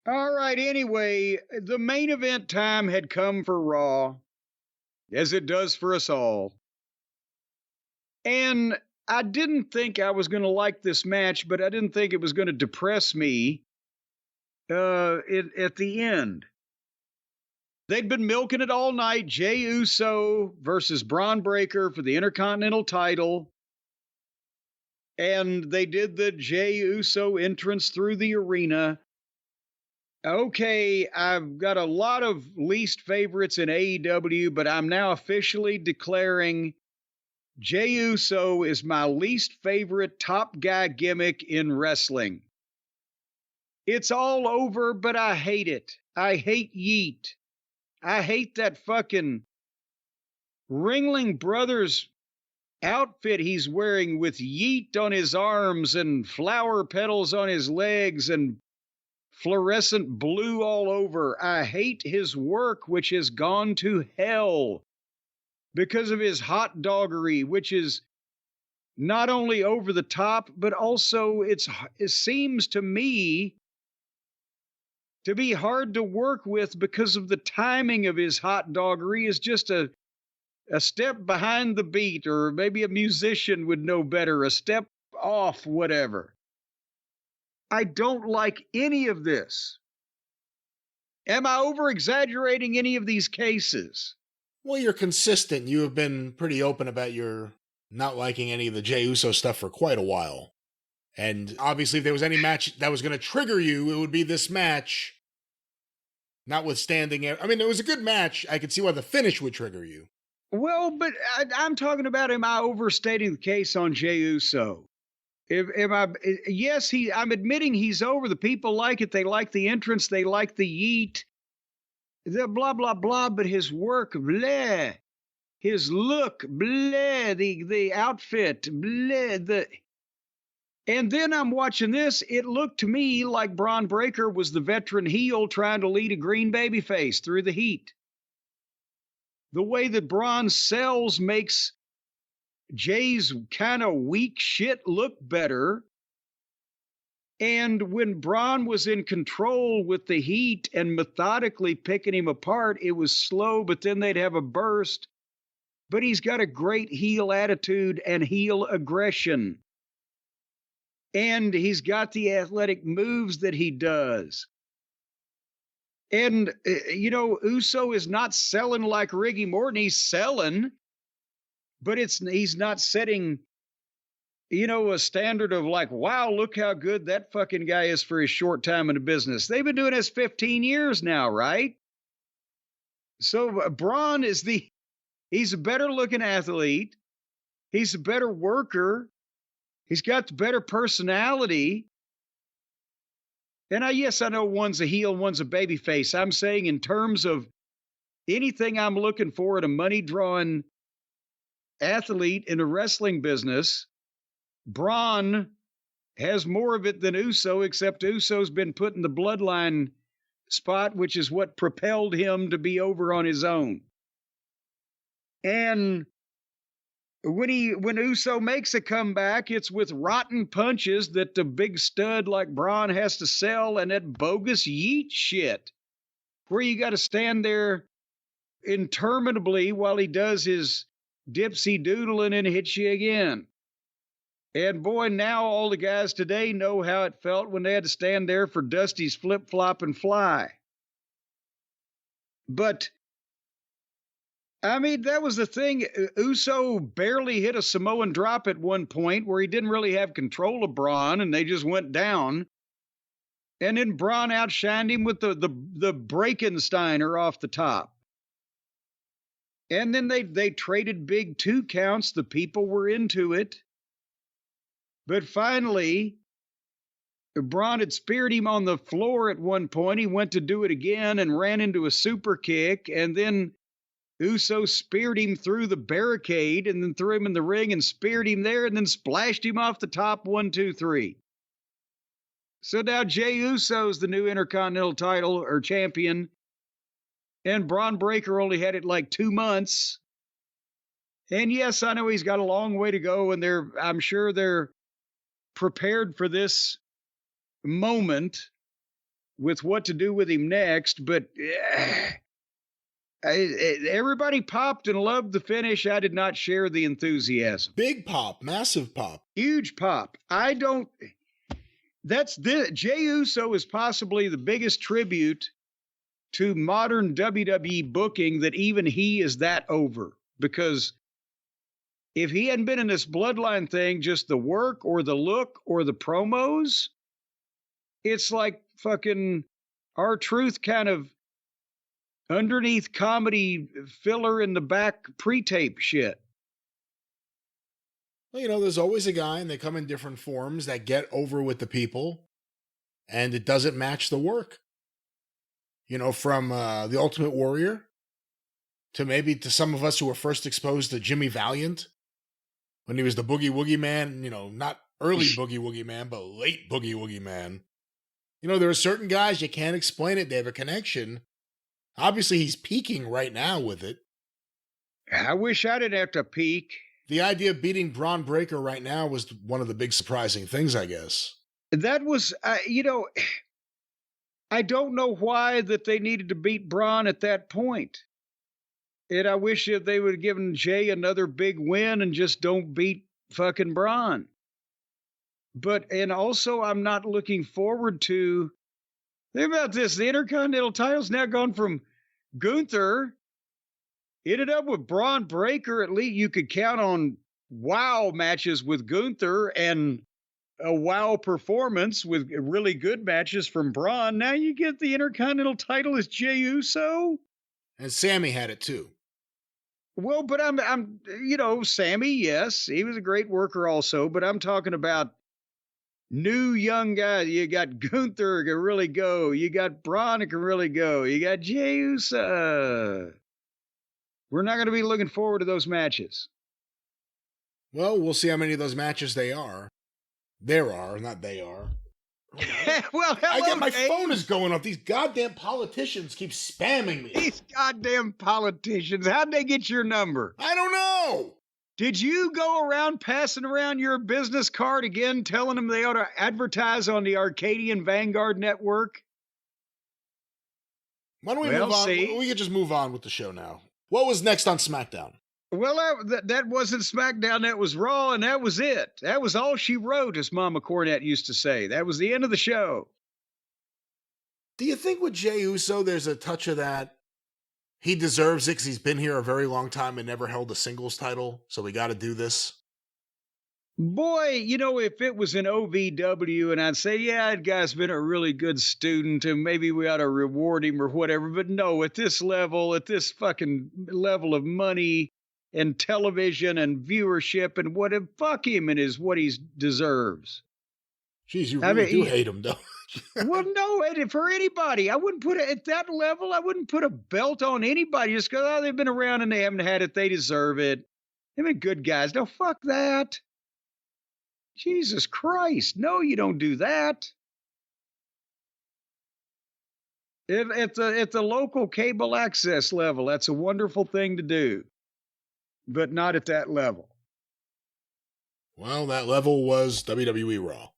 All right, anyway, the main event time had come for Raw, as it does for us all. And I didn't think I was going to like this match, but I didn't think it was going to depress me at the end. They'd been milking it all night. Jey Uso versus Bron Breakker for the Intercontinental title. And they did the Jey Uso entrance through the arena. Okay, I've got a lot of least favorites in AEW, but I'm now officially declaring Jey Uso is my least favorite top guy gimmick in wrestling. It's all over, but I hate it. I hate Yeet. I hate that fucking Ringling Brothers outfit he's wearing with Yeet on his arms and flower petals on his legs and fluorescent blue all over. I hate his work, which has gone to hell because of his hot doggery, which is not only over the top, but also it seems to me to be hard to work with because of the timing of his hot doggery is just a step behind the beat, or maybe a musician would know better, a step off, whatever. I don't like any of this. Am I over exaggerating any of these cases? Well, you're consistent. You have been pretty open about your not liking any of the Jey Uso stuff for quite a while. And obviously, if there was any match that was going to trigger you, it would be this match. Notwithstanding, I mean, it was a good match. I could see why the finish would trigger you. Well, but I'm talking about, am I overstating the case on Jey Uso? Yes, I'm admitting he's over. The people like it. They like the entrance. They like the Yeet. The blah, blah, blah. But his work, bleh. His look, bleh. The outfit, bleh. And then I'm watching this. It looked to me like Bron Breakker was the veteran heel trying to lead a green baby face through the heat. The way that Bron sells makes Jay's kind of weak shit look better. And when Bron was in control with the heat and methodically picking him apart, it was slow, but then they'd have a burst. But he's got a great heel attitude and heel aggression. And he's got the athletic moves that he does. And, Uso is not selling like Ricky Morton. He's selling, but he's not setting, a standard of like, wow, look how good that fucking guy is for his short time in the business. They've been doing this 15 years now, right? So Bron he's a better looking athlete. He's a better worker. He's got the better personality. And yes, I know one's a heel, one's a baby face. I'm saying in terms of anything I'm looking for in a money-drawing athlete in a wrestling business, Bron has more of it than Uso, except Uso's been put in the bloodline spot, which is what propelled him to be over on his own. And when Uso makes a comeback, it's with rotten punches that the big stud like Bron has to sell, and that bogus Yeet shit, where you got to stand there interminably while he does his dipsy doodling and hits you again. And boy, now all the guys today know how it felt when they had to stand there for Dusty's flip-flop and fly. But I mean, that was the thing. Uso barely hit a Samoan drop at one point where he didn't really have control of Bron, and they just went down. And then Bron outshined him with the Breakensteiner off the top. And then they traded big 2 counts. The people were into it. But finally, Bron had speared him on the floor at one point. He went to do it again and ran into a super kick, and then Uso speared him through the barricade and then threw him in the ring and speared him there and then splashed him off the top 1, 2, 3. So now Jey Uso's the new Intercontinental title or champion. And Bron Breakker only had it like 2 months. And yes, I know he's got a long way to go, and I'm sure they're prepared for this moment. with what to do with him next, but everybody popped and loved the finish. I did not share the enthusiasm. Big pop, massive pop. Huge pop. Jey Uso is possibly the biggest tribute to modern WWE booking that even he is that over. Because if he hadn't been in this bloodline thing, just the work or the look or the promos, it's like fucking R-Truth kind of underneath comedy filler in the back pre-tape shit. Well, there's always a guy, and they come in different forms, that get over with the people, and it doesn't match the work. From the Ultimate Warrior to some of us who were first exposed to Jimmy Valiant when he was the Boogie Woogie Man, not early Boogie Woogie Man, but late Boogie Woogie Man. There are certain guys, you can't explain it. They have a connection. Obviously, he's peaking right now with it. I wish I didn't have to peak. The idea of beating Bron Breakker right now was one of the big surprising things, I guess. That was, I don't know why that they needed to beat Bron at that point. And I wish that they would have given Jey another big win and just don't beat fucking Bron. And also, I'm not looking forward to. Think about this. The Intercontinental title's now gone from Gunther. Ended up with Bron Breakker. At least you could count on wow matches with Gunther and a wow performance with really good matches from Bron. Now you get the Intercontinental title as Jey Uso. And Sammy had it too. Well, but I'm Sammy, yes, he was a great worker also, but I'm talking about new young guys. You got Gunther can really go. You got Bron can really go. You got Jey Uso. We're not going to be looking forward to those matches. Well, we'll see how many of those matches there are, not they are. Well, hello, my phone is going off. These goddamn politicians keep spamming me. These goddamn politicians. How'd they get your number? I don't know. Did you go around passing around your business card again, telling them they ought to advertise on the Arcadian Vanguard Network? Why don't we move on? We could just move on with the show now. What was next on SmackDown? Well, that wasn't SmackDown. That was Raw, and that was it. That was all she wrote, as Mama Cornette used to say. That was the end of the show. Do you think with Jey Uso, there's a touch of that? He deserves it because he's been here a very long time and never held a singles title, so we got to do this? Boy, if it was an OVW and I'd say, yeah, that guy's been a really good student and maybe we ought to reward him or whatever. But no, at this level, at this fucking level of money and television and viewership and fuck him and is what he deserves. Jeez, you really do hate him, though. Well, no, for anybody. I wouldn't put it at that level. I wouldn't put a belt on anybody just because they've been around and they haven't had it. They deserve it. They've been good guys. No, fuck that. Jesus Christ. No, you don't do that. At the local cable access level, that's a wonderful thing to do. But not at that level. Well, that level was WWE Raw.